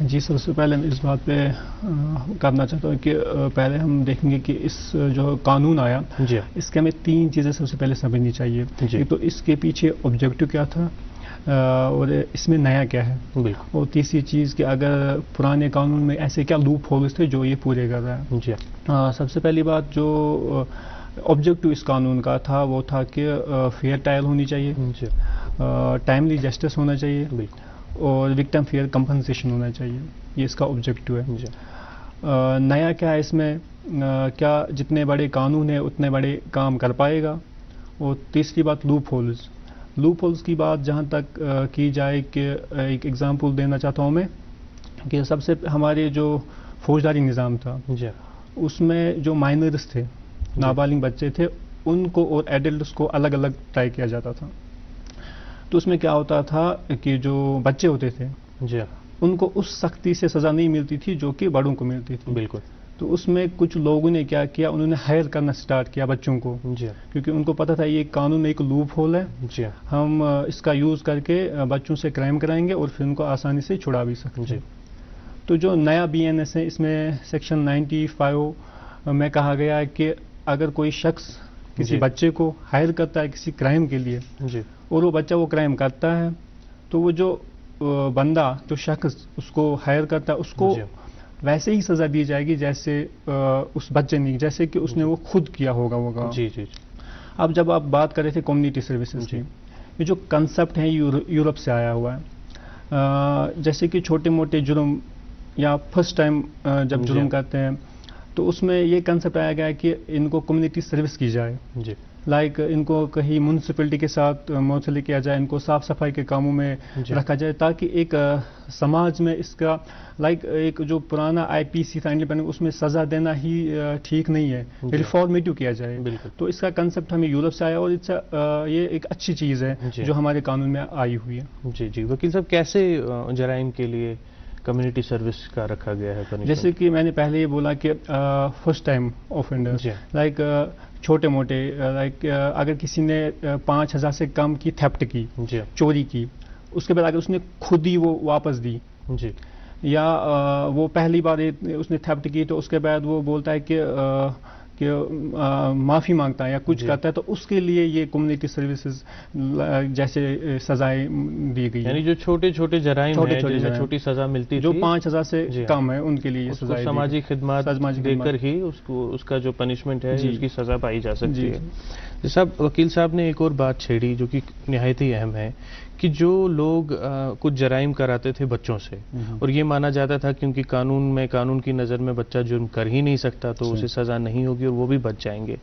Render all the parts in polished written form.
جی سب سے پہلے میں اس بات پہ کرنا چاہتا ہوں کہ پہلے ہم دیکھیں گے کہ اس جو قانون آیا جی اس کے ہمیں 3 چیزیں سب سے پہلے سمجھنی چاہیے. ایک تو اس کے پیچھے آبجیکٹو کیا تھا اور اس میں نیا کیا ہے, اور تیسری چیز کہ اگر پرانے قانون میں ایسے کیا لوپ ہولز تھے جو یہ پورے کر رہا ہے. جی سب سے پہلی بات جو آبجیکٹو اس قانون کا تھا وہ تھا کہ فیئر ٹرائل ہونی چاہیے, ٹائملی جسٹس ہونا چاہیے, اور وکٹم فیئر کمپنسیشن ہونا چاہیے. یہ اس کا آبجیکٹو ہے. نیا کیا ہے اس میں, کیا جتنے بڑے قانون ہیں اتنے بڑے کام کر پائے گا. اور تیسری بات لوپ ہولز کی بات جہاں تک کی جائے کہ ایک ایگزامپل دینا چاہتا ہوں میں کہ سب سے ہمارے جو فوجداری نظام تھا اس میں جو مائنرز تھے, نابالغ بچے تھے, ان کو اور ایڈلٹس کو الگ الگ ٹرائی کیا جاتا تھا. تو اس میں کیا ہوتا تھا کہ جو بچے ہوتے تھے ان کو اس سختی سے سزا نہیں ملتی تھی جو کہ بڑوں کو ملتی تھی. بالکل. تو اس میں کچھ لوگوں نے کیا کیا, انہوں نے ہائر کرنا سٹارٹ کیا بچوں کو, کیونکہ ان کو پتا تھا یہ قانون میں ایک لوپ ہول ہے, ہم اس کا یوز کر کے بچوں سے کرائم کرائیں گے اور پھر ان کو آسانی سے چھڑا بھی سکتے ہیں. تو جو نیا BNS ہے اس میں سیکشن 95 میں کہا گیا ہے کہ اگر کوئی شخص کسی بچے کو ہائر کرتا ہے کسی کرائم کے لیے اور وہ بچہ وہ کرائم کرتا ہے تو وہ جو بندہ جو شخص اس کو ہائر کرتا ہے اس کو ویسے ہی سزا دی جائے گی جیسے اس بچے نے, جیسے کہ اس نے وہ خود کیا ہوگا وہ کام. اب جب آپ بات کر رہے تھے کمیونٹی سروسز کی, یہ جو کنسپٹ ہے یورپ سے آیا ہوا ہے. جیسے کہ چھوٹے موٹے جرم یا فرسٹ ٹائم جب جرم کرتے ہیں تو اس میں یہ کنسپٹ آیا گیا ہے کہ ان کو کمیونٹی سروس کی جائے. لائک ان کو کہیں میونسپلٹی کے ساتھ منسلک کیا جائے, ان کو صاف صفائی کے کاموں میں رکھا جائے, تاکہ ایک سماج میں اس کا لائک ایک جو پرانا IPC تھا انڈیپینڈنٹ, اس میں سزا دینا ہی ٹھیک نہیں ہے, ریفارمیٹو کیا جائے. تو اس کا کنسپٹ ہمیں یورپ سے آیا اور یہ ایک اچھی چیز ہے جو ہمارے قانون میں آئی ہوئی ہے. جی وکیل صاحب, کیسے جرائم کے لیے کمیونٹی سروس کا رکھا گیا ہے؟ جیسے کہ میں نے پہلے یہ بولا کہ فرسٹ ٹائم آفینڈر لائک چھوٹے موٹے, لائک اگر کسی نے 5,000 سے کم کی تھیفٹ کی, چوری کی, اس کے بعد اگر اس نے خود ہی وہ واپس دی, یا وہ پہلی بار اس نے تھیفٹ کی تو اس کے بعد وہ بولتا ہے کہ معافی مانگتا ہے یا کچھ کرتا ہے, تو اس کے لیے یہ کمیونٹی سروسز جیسے سزائیں دی گئی. یعنی جو چھوٹے چھوٹے جرائم ہیں جن میں چھوٹی سزا ملتی جو 5,000 سے کم ہے ان کے لیے یہ سزائیں سماجی خدمات دے کر ہی اس کا جو پنشمنٹ ہے اس کی سزا پائی جا سکتی ہے. صاحب وکیل صاحب نے ایک اور بات چھیڑی جو کہ نہایت ہی اہم ہے کہ جو لوگ کچھ جرائم کراتے تھے بچوں سے, اور یہ مانا جاتا تھا کیونکہ قانون کی نظر میں بچہ جرم کر ہی نہیں سکتا تو اسے سزا نہیں ہوگی اور وہ بھی بچ جائیں گے,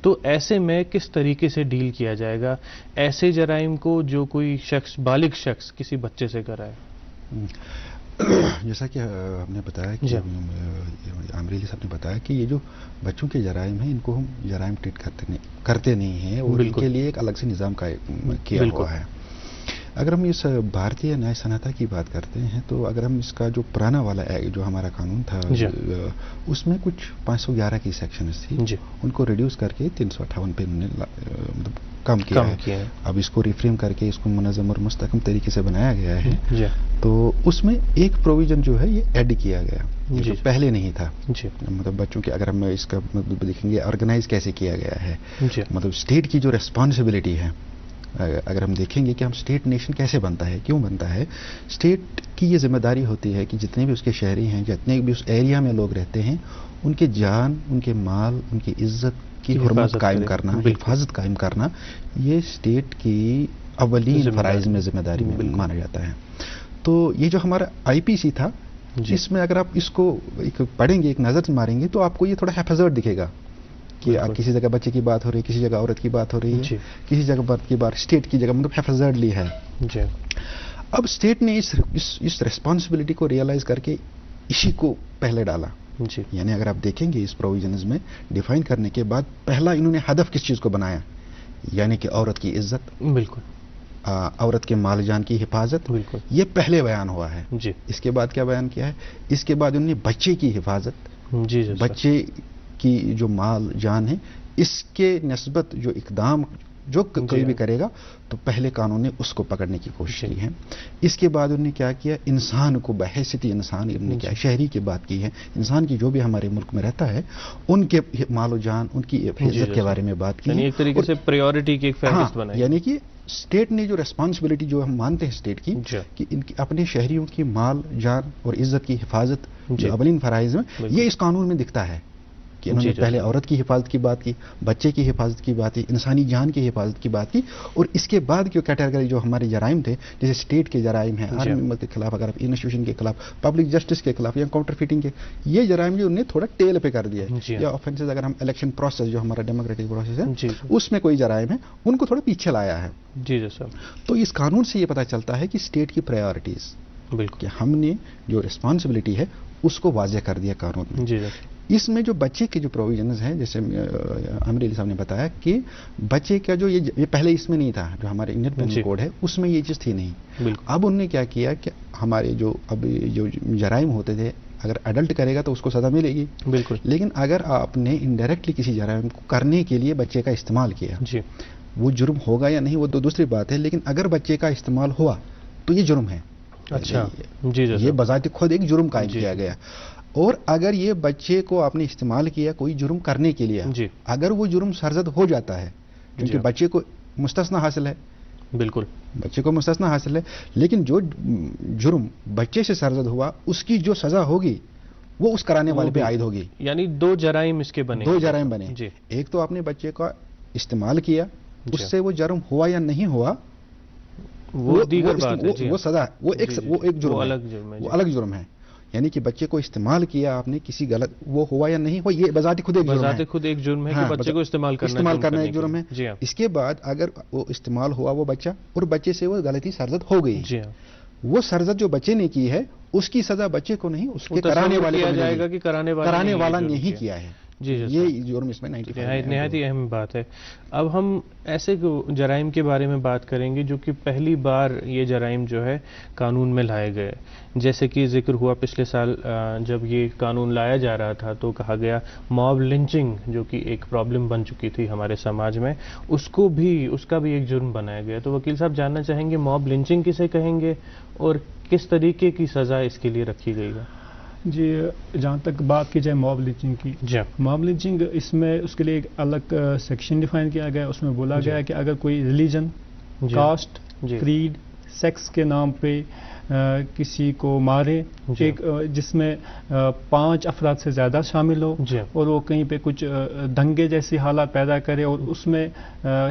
تو ایسے میں کس طریقے سے ڈیل کیا جائے گا ایسے جرائم کو جو کوئی شخص بالغ شخص کسی بچے سے کرائے؟ جیسا کہ ہم نے بتایا کہ عامر علی صاحب نے بتایا کہ یہ جو بچوں کے جرائم ہیں ان کو ہم جرائم ٹریٹ کرتے نہیں ہیں, اور ان کے لیے ایک الگ سے نظام کیا ہوا ہے. اگر ہم اس بھارتیہ نیائے سنہتا کی بات کرتے ہیں تو اگر ہم اس کا جو پرانا والا جو ہمارا قانون تھا اس میں کچھ 511 کی سیکشنز تھی, ان کو ریڈیوس کر کے 358 پہ انہوں نے مطلب کم کیا ہے. اب اس کو ریفریم کر کے اس کو منظم اور مستحکم طریقے سے بنایا گیا ہے. تو اس میں ایک پروویژن جو ہے یہ ایڈ کیا گیا جو پہلے نہیں تھا. مطلب بچوں کے اگر ہم اس کا مطلب دیکھیں گے آرگنائز کیسے کیا گیا ہے, مطلب اسٹیٹ کی جو ریسپانسبلٹی ہے, اگر ہم دیکھیں گے کہ ہم اسٹیٹ نیشن کیسے بنتا ہے, کیوں بنتا ہے, اسٹیٹ کی یہ ذمہ داری ہوتی ہے کہ جتنے بھی اس کے شہری ہیں, جتنے بھی اس ایریا میں لوگ رہتے ہیں, ان کے جان, ان کے مال, ان کی عزت کی حرمت قائم کرنا, حفاظت قائم کرنا, یہ اسٹیٹ کی اولین فرائض میں ذمہ داری میں مانا جاتا ہے. تو یہ جو ہمارا IPC تھا اس میں اگر آپ اس کو پڑھیں گے, ایک نظر ماریں گے تو آپ کو یہ تھوڑا حفاظت دکھے گا کہ آپ کسی جگہ بچے کی بات ہو رہی ہے, کسی جگہ عورت کی بات ہو رہی ہے, کسی جگہ مرد کی بات, اسٹیٹ کی جگہ مطلب حفاظتلی ہے. اب اسٹیٹ نے اس ریسپانسبلٹی کو ریئلائز کر کے اسی کو پہلے ڈالا. یعنی اگر آپ دیکھیں گے اس پروویژنز میں ڈیفائن کرنے کے بعد پہلا انہوں نے ہدف کس چیز کو بنایا, یعنی کہ عورت کی عزت, بالکل, عورت کے مال جان کی حفاظت, بالکل, یہ پہلے بیان ہوا ہے. اس کے بعد کیا بیان کیا ہے, اس کے بعد انہوں نے بچے کی حفاظت, بچے کی جو مال جان ہے اس کے نسبت جو اقدام جو کوئی بھی کرے گا تو پہلے قانون نے اس کو پکڑنے کی کوشش کی ہے. اس کے بعد انہوں نے کیا کیا, انسان کو بحیثیت انسان انہوں نے کیا, شہری کی بات کی ہے, انسان کی جو بھی ہمارے ملک میں رہتا ہے ان کے مال و جان, ان کی عزت کے بارے میں بات کی, یعنی ایک طریقے سے پریورٹی کی ایک فہرست بنائی. یعنی کہ اسٹیٹ نے جو ریسپانسبلٹی جو ہم مانتے ہیں اسٹیٹ کی کہ ان کی اپنے شہریوں کی مال جان اور عزت کی حفاظت جو اولین فرائض میں, یہ اس قانون میں دکھتا ہے کہ انہوں نے پہلے عورت کی حفاظت کی بات کی, بچے کی حفاظت کی بات کی, انسانی جان کی حفاظت کی بات کی, اور اس کے بعد جو کیٹیگری جو ہمارے جرائم تھے جیسے اسٹیٹ کے جرائم ہیں, آرمی ممبر کے خلاف, اگر انسٹیٹیوشن کے خلاف, پبلک جسٹس کے خلاف یا کاؤنٹر فیٹنگ کے, یہ جرائم جو انہوں نے تھوڑا ٹیل پہ کر دیا ہے, یا آفینسز اگر ہم الیکشن پروسیس جو ہمارا ڈیموکریٹک پروسیس ہے اس میں کوئی جرائم ہے ان کو تھوڑا پیچھے لایا ہے. جی صاحب. تو اس قانون سے یہ پتہ چلتا ہے کہ اسٹیٹ کی پرائیورٹیز, بالکل کہ ہم نے جو رسپانسبلٹی ہے اس کو واضح کر دیا قانون میں. اس میں جو بچے کے جو پروویژنز ہیں جیسے عامر علی صاحب نے بتایا کہ بچے کا جو یہ پہلے اس میں نہیں تھا, جو ہمارے انڈین پینل کوڈ ہے اس میں یہ چیز تھی نہیں. اب انہوں نے کیا کیا کہ ہمارے جو اب جو جرائم ہوتے تھے اگر ایڈلٹ کرے گا تو اس کو سزا ملے گی, بالکل, لیکن اگر آپ نے انڈائریکٹلی کسی جرائم کو کرنے کے لیے بچے کا استعمال کیا, وہ جرم ہوگا یا نہیں وہ تو دوسری بات ہے, لیکن اگر بچے کا استعمال ہوا تو یہ جرم ہے. اچھا, یہ بذات خود ایک جرم قائم کیا گیا. اور اگر یہ بچے کو آپ نے استعمال کیا کوئی جرم کرنے کے لیے, اگر وہ جرم سرزد ہو جاتا ہے, کیونکہ بچے کو مستثنا حاصل ہے, بالکل بچے کو مستثنا حاصل ہے, لیکن جو جرم بچے سے سرزد ہوا اس کی جو سزا ہوگی وہ اس کرانے والے پہ عائد ہوگی. یعنی دو جرائم اس کے بنے, دو جرائم بنے. ایک تو آپ نے بچے کا استعمال کیا, اس سے وہ جرم ہوا یا نہیں ہوا وہ دیگر بات ہے, وہ سزا, وہ ایک جرم ہے, وہ الگ جرم ہے. یعنی کہ بچے کو استعمال کیا آپ نے کسی غلط, وہ ہوا یا نہیں ہوا یہ بذات خود ایک جرم ہے, کہ بچے کو استعمال کرنا ایک جرم ہے. اس کے بعد اگر وہ استعمال ہوا وہ بچہ اور بچے سے وہ غلطی سرزد ہو گئی, وہ سرزد جو بچے نے کی ہے اس کی سزا بچے کو نہیں اس کے کرانے والے کو جائے گا کہ کرانے والا نہیں کیا ہے. یہ جرم اس میں نہایت ہی اہم بات ہے. اب ہم ایسے جرائم کے بارے میں بات کریں گے جو کہ پہلی بار یہ جرائم جو ہے قانون میں لائے گئے, جیسے کہ ذکر ہوا پچھلے سال جب یہ قانون لایا جا رہا تھا تو کہا گیا موب لنچنگ جو کہ ایک پرابلم بن چکی تھی ہمارے سماج میں, اس کا بھی ایک جرم بنایا گیا. تو وکیل صاحب جاننا چاہیں گے موب لنچنگ کسے کہیں گے اور کس طریقے کی سزا اس کے لیے رکھی گئی ہے؟ جی, جہاں تک بات کی جائے موب لنچنگ کی, موب لنچنگ اس میں اس کے لیے ایک الگ سیکشن ڈیفائن کیا گیا. اس میں بولا گیا کہ اگر کوئی ریلیجن, کاسٹ, کریڈ, سیکس کے نام پہ کسی کو مارے, ایک جس میں 5 افراد سے زیادہ شامل ہو, اور وہ کہیں پہ کچھ دنگے جیسی حالات پیدا کرے اور اس میں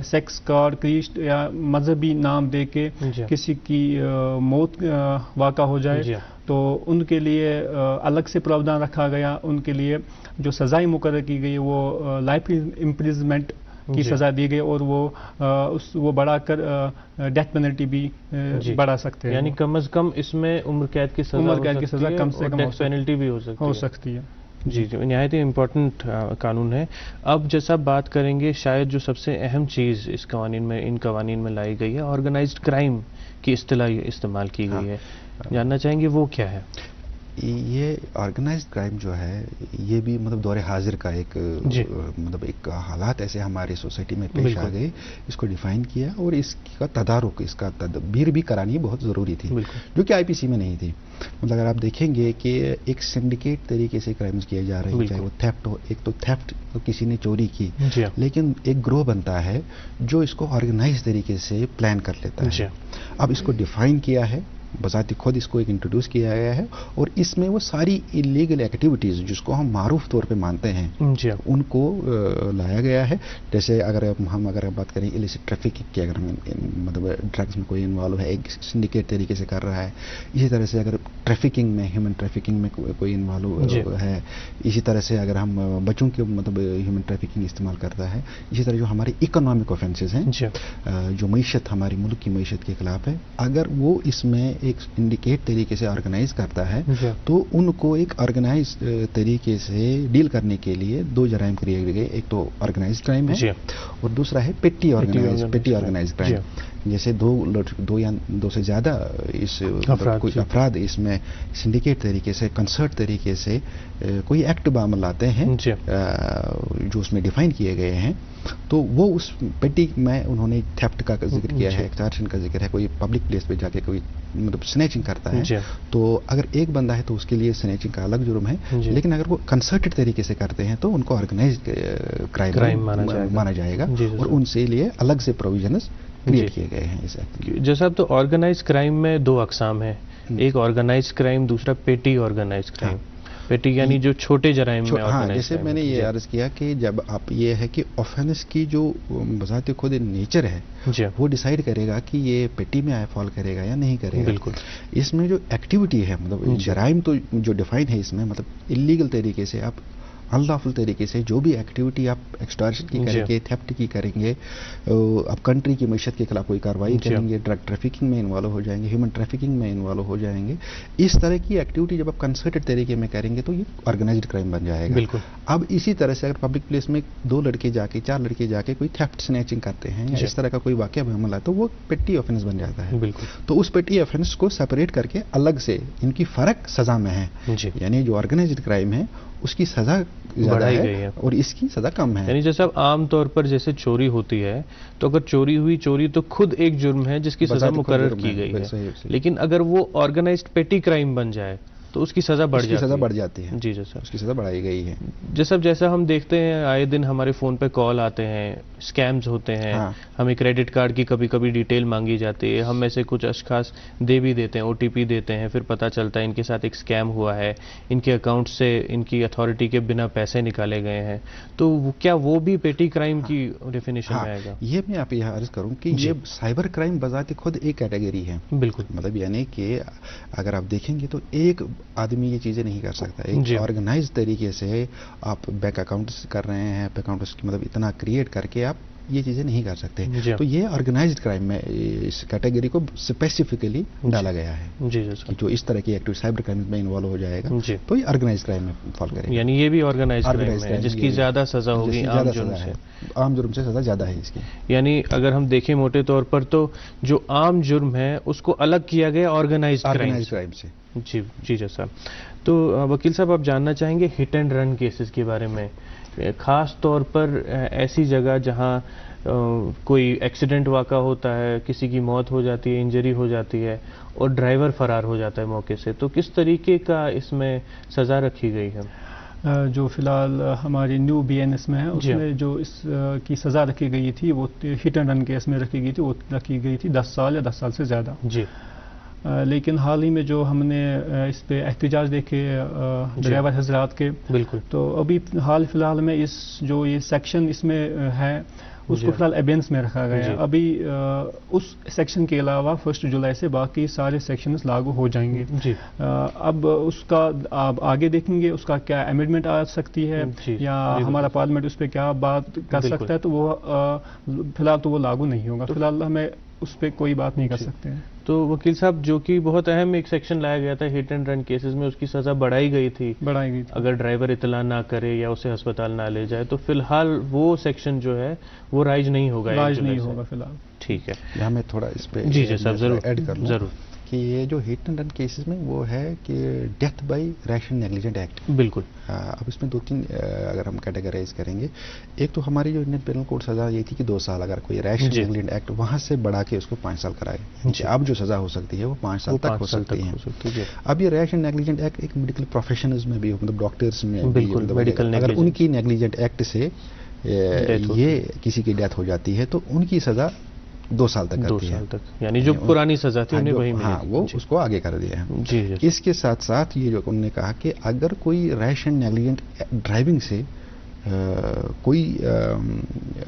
سیکس کارڈ, کریسٹ یا مذہبی نام دے کے کسی کی موت واقع ہو جائے, تو ان کے لیے الگ سے پراوڈھان رکھا گیا. ان کے لیے جو سزائیں مقرر کی گئی وہ لائف امپریزمنٹ کی سزا دی گئی, اور وہ بڑھا کر ڈیتھ پینلٹی بھی بڑھا سکتے ہیں. یعنی کم از کم اس میں عمر قید کی سزا کم سے کم ڈیتھ پینلٹی بھی ہو سکتی ہے. جی نہایت ہی امپورٹنٹ قانون ہے. اب جیسا بات کریں گے شاید جو سب سے اہم چیز ان قوانین میں لائی گئی ہے, آرگنائزڈ کرائم کی اصطلاح استعمال کی گئی ہے, جاننا چاہیں گے وہ کیا ہے؟ یہ آرگنائزڈ کرائم جو ہے یہ بھی مطلب دور حاضر کا ایک مطلب ایک حالات ایسے ہمارے سوسائٹی میں پیش آ گئے, اس کو ڈیفائن کیا اور اس کا تدارک, اس کا تدبیر بھی کرانی بہت ضروری تھی, جو کہ IPC میں نہیں تھی. مطلب اگر آپ دیکھیں گے کہ ایک سنڈیکیٹ طریقے سے کرائمز کیے جا رہے ہیں, چاہے وہ تھیفٹ ہو, ایک تو تھیفٹ تو کسی نے چوری کی, لیکن ایک گروہ بنتا ہے جو اس کو آرگنائز طریقے سے پلان کر لیتا ہے. اب اس کو ڈیفائن کیا ہے, بذات خود اس کو ایک انٹروڈیوس کیا گیا ہے, اور اس میں وہ ساری انلیگل ایکٹیویٹیز جس کو ہم معروف طور پہ مانتے ہیں ان کو لایا گیا ہے. جیسے اگر ہم بات کریں ایلیسٹ ٹریفکنگ کی, اگر ہم مطلب ڈرگس میں کوئی انوالو ہے, ایک سنڈیکیٹ طریقے سے کر رہا ہے, اسی طرح سے اگر ٹریفکنگ میں, ہیومن ٹریفکنگ میں کوئی انوالو ہے, اسی طرح سے اگر ہم بچوں کے مطلب ہیومن ٹریفکنگ استعمال کرتا ہے, اسی طرح جو ہمارے اکنامک آفینسز ہیں جو معیشت ہماری ملک کی معیشت کے خلاف ہے, اگر وہ اس میں ایک انڈیکیٹ طریقے سے آرگنائز کرتا ہے تو ان کو ایک آرگنائز طریقے سے ڈیل کرنے کے لیے 2 جرائم کریے گئے. ایک تو آرگنائز کرائم ہے اور دوسرا ہے پیٹی آرگنائز کرائم. جیسے دو یا دو سے زیادہ اس کوئی افراد اس میں سنڈیکیٹ طریقے سے کنسرٹ طریقے سے کوئی ایکٹ بعمل لاتے ہیں جو اس میں ڈیفائن کیے گئے ہیں، تو وہ اس پیٹی میں انہوں نے تھیفٹ کا ذکر کیا ہے، ایکسٹارشن کا ذکر ہے، کوئی پبلک پلیس پہ جا کے کوئی مطلب سنیچنگ کرتا ہے، تو اگر ایک بندہ ہے تو اس کے لیے سنیچنگ کا الگ جرم ہے، لیکن اگر وہ کنسرٹڈ طریقے سے کرتے ہیں تو ان کو آرگنائزڈ کرائم مانا جائے گا، اور ان سے لیے الگ سے پروویژنز کریٹ کیے گئے ہیں اس ایکٹ میں۔ جیسا اب تو آرگنائز کرائم میں دو اقسام ہیں، ایک آرگنائز کرائم، دوسرا پیٹی آرگنائز کرائم۔ پیٹی یعنی جو چھوٹے جرائم میں ہاں، جیسے میں نے یہ عرض کیا کہ جب آپ یہ ہے کہ آفینس کی جو بذات خود نیچر ہے وہ ڈیسائیڈ کرے گا کہ یہ پیٹی میں فال کرے گا یا نہیں کرے گا۔ بالکل، اس میں جو ایکٹیویٹی ہے مطلب جرائم تو جو ڈیفائن ہے اس میں مطلب انلیگل طریقے سے آپ انلافل طریقے سے جو بھی ایکٹیویٹی آپ ایکسٹارشن کی کریں گے، تھیفٹ کی کریں گے، آپ کنٹری کی معیشت کے خلاف کوئی کارروائی کریں گے، ڈرگ ٹریفکنگ میں انوالو ہو جائیں گے، ہیومن ٹریفکنگ میں انوالو ہو جائیں گے، اس طرح کی ایکٹیویٹی جب آپ کنسرٹڈ طریقے میں کریں گے تو یہ آرگنائزڈ کرائم بن جائے گا۔ بالکل، اب اسی طرح سے اگر پبلک پلیس میں 2 لڑکے جا کے 4 لڑکے جا کے کوئی تھیفٹ سنیچنگ کرتے ہیں یا اس طرح کا کوئی واقعہ معاملہ ہے تو وہ پیٹی آفینس بن جاتا ہے۔ بالکل، تو اس پیٹی آفینس کو سپریٹ کر کے الگ سے ان کی فرق سزا میں ہے، یعنی جو آرگنائزڈ کرائم ہے اس کی سزا زیادہ ہے اور اس کی سزا کم ہے۔ یعنی جیسے اب عام طور پر جیسے چوری ہوتی ہے تو اگر چوری ہوئی، چوری تو خود ایک جرم ہے جس کی سزا مقرر کی گئی ہے، لیکن اگر وہ آرگنائزڈ پیٹی کرائم بن جائے تو اس کی سزا بڑھ جاتی ہے۔ جی سر، اس کی سزا بڑھائی گئی ہے۔ جیسا ہم دیکھتے ہیں آئے دن ہمارے فون پہ کال آتے ہیں، اسکیمز ہوتے ہیں، ہمیں کریڈٹ کارڈ کی کبھی کبھی ڈیٹیل مانگی جاتی ہے، ہم میں سے کچھ اشخاص دے بھی دیتے ہیں، او ٹی پی دیتے ہیں، پھر پتہ چلتا ہے ان کے ساتھ ایک اسکیم ہوا ہے، ان کے اکاؤنٹ سے ان کی اتھارٹی کے بنا پیسے نکالے گئے ہیں، تو کیا وہ بھی پیٹی کرائم کی ڈیفینیشن میں آئے گا؟ یہ میں آپ یہاں عرض کروں کہ یہ سائبر کرائم بذات خود ایک کیٹیگری ہے۔ بالکل، مطلب یعنی کہ اگر آپ دیکھیں گے تو ایک آدمی یہ چیزیں نہیں کر سکتا، ایک آرگنائز طریقے سے آپ بینک اکاؤنٹس کر رہے ہیں، بینک اکاؤنٹس کی مطلب اتنا کریٹ کر کے آپ یہ چیزیں نہیں کر سکتے، تو یہ آرگنائزڈ کرائم میں اس کیٹیگری کو اسپیسیفکلی ڈالا گیا ہے کہ جو اس طرح کی ایکٹیویٹی سائبر کرائم میں انوالو ہو جائے گا تو یہ آرگنائزڈ کرائم میں فال کرے گا، یعنی یہ بھی آرگنائزڈ کرائم ہے جس کی زیادہ سزا ہوگی عام جرم سے، عام جرم سے سزا زیادہ ہے اس کی۔ یعنی اگر ہم دیکھیں موٹے طور پر تو جو عام جرم ہے اس کو الگ کیا گیا آرگنائزڈ کرائم سے۔ جی صاحب، تو وکیل صاحب آپ جاننا چاہیں گے ہٹ اینڈ رن کیسز کے بارے میں، خاص طور پر ایسی جگہ جہاں کوئی ایکسیڈنٹ واقع ہوتا ہے، کسی کی موت ہو جاتی ہے، انجری ہو جاتی ہے اور ڈرائیور فرار ہو جاتا ہے موقع سے، تو کس طریقے کا اس میں سزا رکھی گئی ہے؟ جو فی الحال ہماری نیو BNS میں ہے اس میں جو اس کی سزا رکھی گئی تھی وہ ہٹ اینڈ رن کیس میں رکھی گئی تھی، وہ رکھی گئی تھی 10 سال یا 10 سال سے زیادہ۔ جی، لیکن حال ہی میں جو ہم نے اس پہ احتجاج دیکھے ڈرائیور حضرات کے، بالکل، تو ابھی حال فی الحال میں اس جو یہ سیکشن اس میں ہے اس کو فی الحال ایبینس میں رکھا گیا ہے۔ ابھی اس سیکشن کے علاوہ 1 جولائی سے باقی سارے سیکشنز لاگو ہو جائیں گے۔ اب اس کا آپ آگے دیکھیں گے اس کا کیا امینڈمنٹ آ سکتی ہے یا ہمارا پارلیمنٹ اس پہ کیا بات کر سکتا ہے، تو وہ فی الحال تو وہ لاگو نہیں ہوگا، فی الحال ہمیں اس پہ کوئی بات نہیں کر سکتے ہیں۔ تو وکیل صاحب جو کہ بہت اہم ایک سیکشن لایا گیا تھا ہٹ اینڈ رن کیسز میں، اس کی سزا بڑھائی گئی تھی اگر ڈرائیور اطلاع نہ کرے یا اسے ہسپتال نہ لے جائے، تو فی الحال وہ سیکشن جو ہے وہ رائج نہیں ہوگا فی الحال۔ ٹھیک ہے، یہاں میں تھوڑا اس پہ جی صاحب ضرور ایڈ کر لوں ضرور کہ یہ جو ہٹ اینڈ رن کیسز میں وہ ہے کہ death by rash and negligent act. بالکل، اب اس میں 2-3 اگر ہم کیٹیگرائز کریں گے، ایک تو ہماری جو انڈین پینل کوڈ سزا یہ تھی کہ 2 سال، اگر کوئی ریش اینڈ نیگلیجنٹ ایکٹ وہاں سے بڑھا کے اس کو 5 سال کرائے، اب جو سزا ہو سکتی ہے وہ 5 سال تک ہو سکتی ہے۔ اب یہ ریش اینڈ نیگلیجنٹ ایکٹ ایک میڈیکل پروفیشنز میں بھی مطلب ڈاکٹرز میں اگر ان کی نیگلیجنٹ ایکٹ سے یہ کسی کی ڈیتھ ہو جاتی ہے تو ان کی سزا 2 سال تک کرتی ہے، یعنی جو پرانی سزا تھی انہیں وہی وہ اس کو آگے کر دیا ہے۔ اس کے ساتھ ساتھ یہ جو انہوں نے کہا کہ اگر کوئی ریش اینڈ نیگلیجنٹ ڈرائیونگ سے کوئی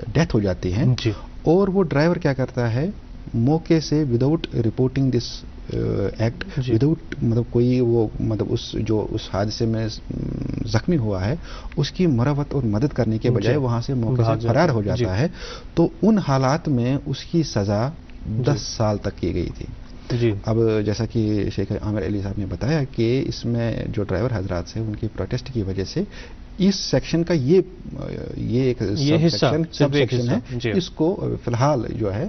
ڈیتھ ہو جاتی ہے اور وہ ڈرائیور کیا کرتا ہے موقع سے without reporting this act, without مطلب کوئی وہ مطلب اس حادثے میں زخمی ہوا ہے اس کی مروت اور مدد کرنے کے بجائے وہاں سے موقع سے فرار ہو جاتا ہے، تو ان حالات میں اس کی سزا 10 سال تک کی گئی تھی۔ اب جیسا کہ شیخ عامر علی صاحب نے بتایا کہ اس میں جو ڈرائیور حضرات ہیں ان کی پروٹیسٹ کی وجہ سے اس سیکشن کا یہ ایک سب سیکشن ہے، اس کو فی الحال جو ہے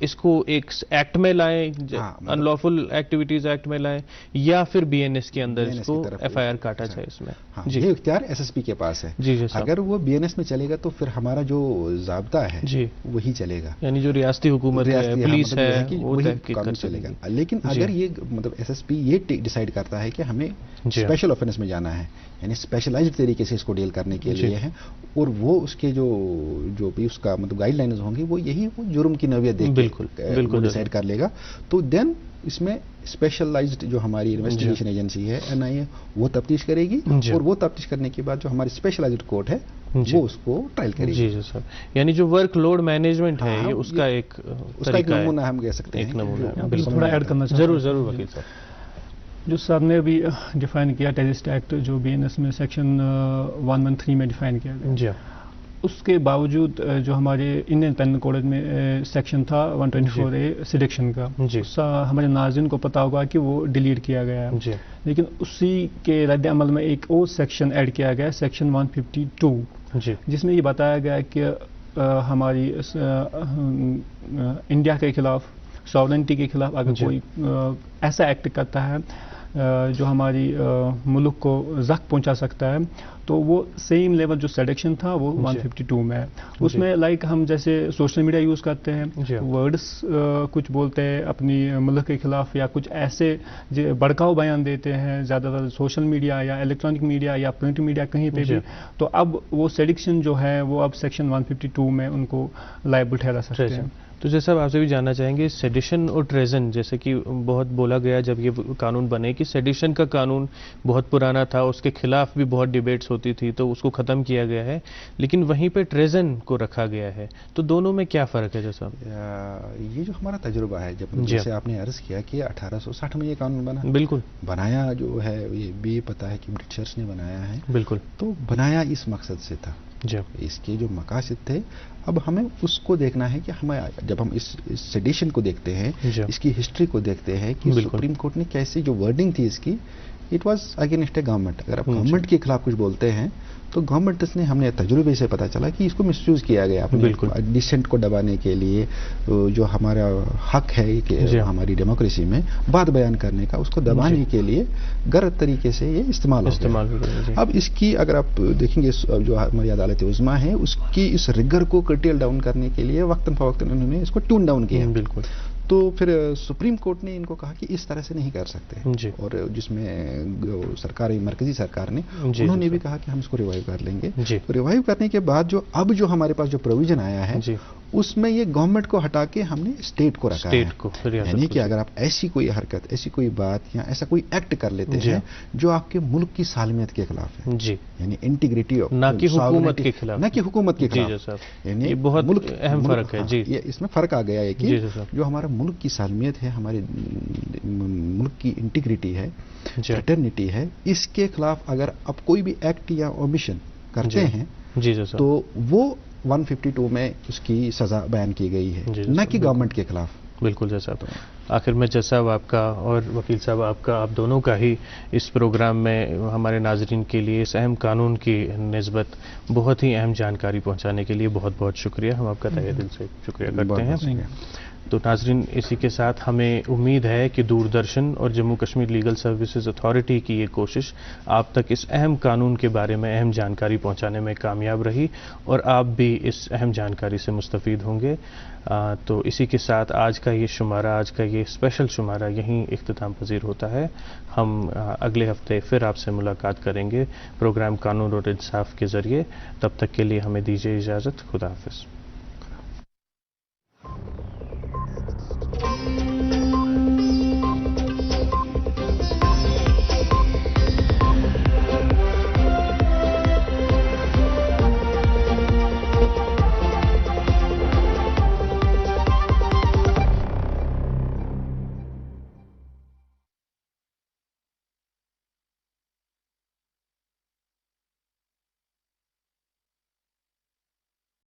اس کو ایک ایکٹ میں لائیں, ان لافل ایکٹیویٹیز ایکٹ میں لائیں, یا پھر بی این ایس کے اندر اس کو ایف آئی آر کاٹا جائے اس میں؟ یہ اختیار ایس ایس پی کے پاس ہے. اگر وہ بی این ایس میں چلے گا تو پھر ہمارا جو ضابطہ ہے وہی چلے گا, یعنی جو ریاستی حکومت ہے, پولیس ہے, وہی قانون چلے گا. لیکن اگر یہ مطلب ایس ایس پی یہ ڈیسائیڈ کرتا ہے کہ ہمیں اسپیشل آفینس میں جانا ہے, یعنی اسپیشلائزڈ طریقے سے اس کو ڈیل کرنے کے لیے ہے, اور وہ اس کے جو بھی اس کا مطلب گائیڈ لائنز ہوں گی وہ یہی جرم کی نوعیت دیکھ کے ڈیسائیڈ کر لے گا, تو دین اس میں اسپیشلائزڈ جو ہماری انویسٹیگیشن ایجنسی ہے این آئی اے وہ تفتیش کرے گی, اور وہ تفتیش کرنے کے بعد جو ہماری اسپیشلائزڈ کورٹ ہے وہ اس کو ٹرائل کرے گی. جی سر, یعنی جو ورک لوڈ مینجمنٹ ہے یہ اس کا ایک نمونہ ہم کہہ سکتے ہیں. تھوڑا ایڈ کرنا چاہتا ہوں. ضرور وکیل صاحب. جو صاحب نے ابھی ڈیفائن کیا ٹیررسٹ ایکٹ جو بی این ایس میں سیکشن 113 میں ڈیفائن کیا گیا, اس کے باوجود جو ہمارے انڈین پینل کوڈ میں سیکشن تھا 124A سیڈکشن کا, ہمارے ناظرین کو پتا ہوگا کہ وہ ڈیلیٹ کیا گیا ہے, لیکن اسی کے رد عمل میں ایک اور سیکشن ایڈ کیا گیا, سیکشن 152, جس میں یہ بتایا گیا کہ ہماری انڈیا کے خلاف, ساورنٹی کے خلاف اگر کوئی ایسا ایکٹ کرتا ہے جو ہماری ملک کو زخم پہنچا سکتا ہے, تو وہ سیم لیول جو سیڈکشن تھا وہ 152 میں ہے. اس میں لائک ہم جیسے سوشل میڈیا یوز کرتے ہیں, ورڈس کچھ بولتے ہیں اپنی ملک کے خلاف, یا کچھ ایسے بڑکاؤ بیان دیتے ہیں زیادہ تر سوشل میڈیا یا الیکٹرانک میڈیا یا پرنٹ میڈیا کہیں پہ بھی, تو اب وہ سیڈکشن جو ہے وہ اب سیکشن 152 میں ان کو لائبل ٹھہرا سکتے ہیں. تو جیسا آپ سے بھی جاننا چاہیں گے, سیڈیشن اور ٹریزن جیسے کہ بہت بولا گیا جب یہ قانون بنے کہ سیڈیشن کا قانون بہت پرانا تھا, اس کے خلاف بھی بہت ڈیبیٹس ہوتی تھی, تو اس کو ختم کیا گیا ہے, لیکن وہیں پہ ٹریزن کو رکھا گیا ہے, تو دونوں میں کیا فرق ہے جیسا؟ یہ جو ہمارا تجربہ ہے, جیسے آپ نے عرض کیا کہ 1860 میں یہ قانون بنا, بالکل بنایا جو ہے یہ بھی پتا ہے کہ برٹشرز نے بنایا ہے, بالکل, تو بنایا اس مقصد سے تھا, اس کے جو مقاصد تھے. اب ہمیں اس کو دیکھنا ہے کہ ہمیں جب ہم اس سیڈیشن کو دیکھتے ہیں, اس کی ہسٹری کو دیکھتے ہیں کہ سپریم کورٹ نے کیسے جو ورڈنگ تھی اس کی, it was against a government. اگر آپ گورنمنٹ کے خلاف کچھ بولتے ہیں تو گورنمنٹ نے, ہم نے تجربے سے پتہ چلا کہ اس کو مس یوز کیا گیا ڈسینٹ کو دبانے کے لیے, جو ہمارا حق ہے کہ ہماری ڈیموکریسی میں بات بیان کرنے کا, اس کو دبانے کے لیے غلط طریقے سے یہ استعمال ہو. اب اس کی اگر آپ دیکھیں گے جو ہماری عدالت عظمیٰ ہے, اس کی اس رگر کو کرٹیل ڈاؤن کرنے کے لیے وقتاً فوقتاً انہوں نے اس کو ٹون ڈاؤن کیا. بالکل, تو پھر سپریم کورٹ نے ان کو کہا کہ اس طرح سے نہیں کر سکتے, اور جس میں سرکار, مرکزی سرکار نے, انہوں نے بھی کہا کہ ہم اس کو ریوائیو کر لیں گے. ریوائیو کرنے کے بعد جو اب جو ہمارے پاس جو پروویژن آیا ہے, اس میں یہ گورنمنٹ کو ہٹا کے ہم نے اسٹیٹ کو رکھا ہے. یعنی کہ اگر آپ ایسی کوئی حرکت, ایسی کوئی بات یا ایسا کوئی ایکٹ کر لیتے ہیں جو آپ کے ملک کی سالمیت کے خلاف ہے, یعنی انٹیگریٹی آف, نہ کہ حکومت کے خلاف, نہ کہ حکومت کے خلاف, یعنی بہت اہم فرق ہے. اس میں فرق آ گیا ہے کہ جو ہمارا ملک کی سالمیت ہے, ہمارے ملک کی انٹیگریٹی ہے, فریٹرنیٹی ہے, اس کے خلاف اگر آپ کوئی بھی ایکٹ یا اومیشن کرتے ہیں تو وہ 152 میں اس کی سزا بیان کی گئی ہے, نہ کہ گورنمنٹ کے خلاف. بالکل جیسا. آخر میں جج صاحب آپ کا اور وکیل صاحب آپ کا, آپ دونوں کا ہی اس پروگرام میں ہمارے ناظرین کے لیے اس اہم قانون کی نسبت بہت ہی اہم جانکاری پہنچانے کے لیے بہت بہت شکریہ. ہم آپ کا تہہ دل سے شکریہ کرتے ہیں. تو ناظرین, اسی کے ساتھ ہمیں امید ہے کہ دوردرشن اور Jammu Kashmir legal services authority کی یہ کوشش آپ تک اس اہم قانون کے بارے میں اہم جانکاری پہنچانے میں کامیاب رہی, اور آپ بھی اس اہم جانکاری سے مستفید ہوں گے. تو اسی کے ساتھ آج کا یہ شمارہ, آج کا یہ اسپیشل شمارہ یہیں اختتام پذیر ہوتا ہے. ہم اگلے ہفتے پھر آپ سے ملاقات کریں گے پروگرام قانون اور انصاف کے ذریعے. تب تک کے لیے ہمیں دیجیے اجازت. خدا حافظ.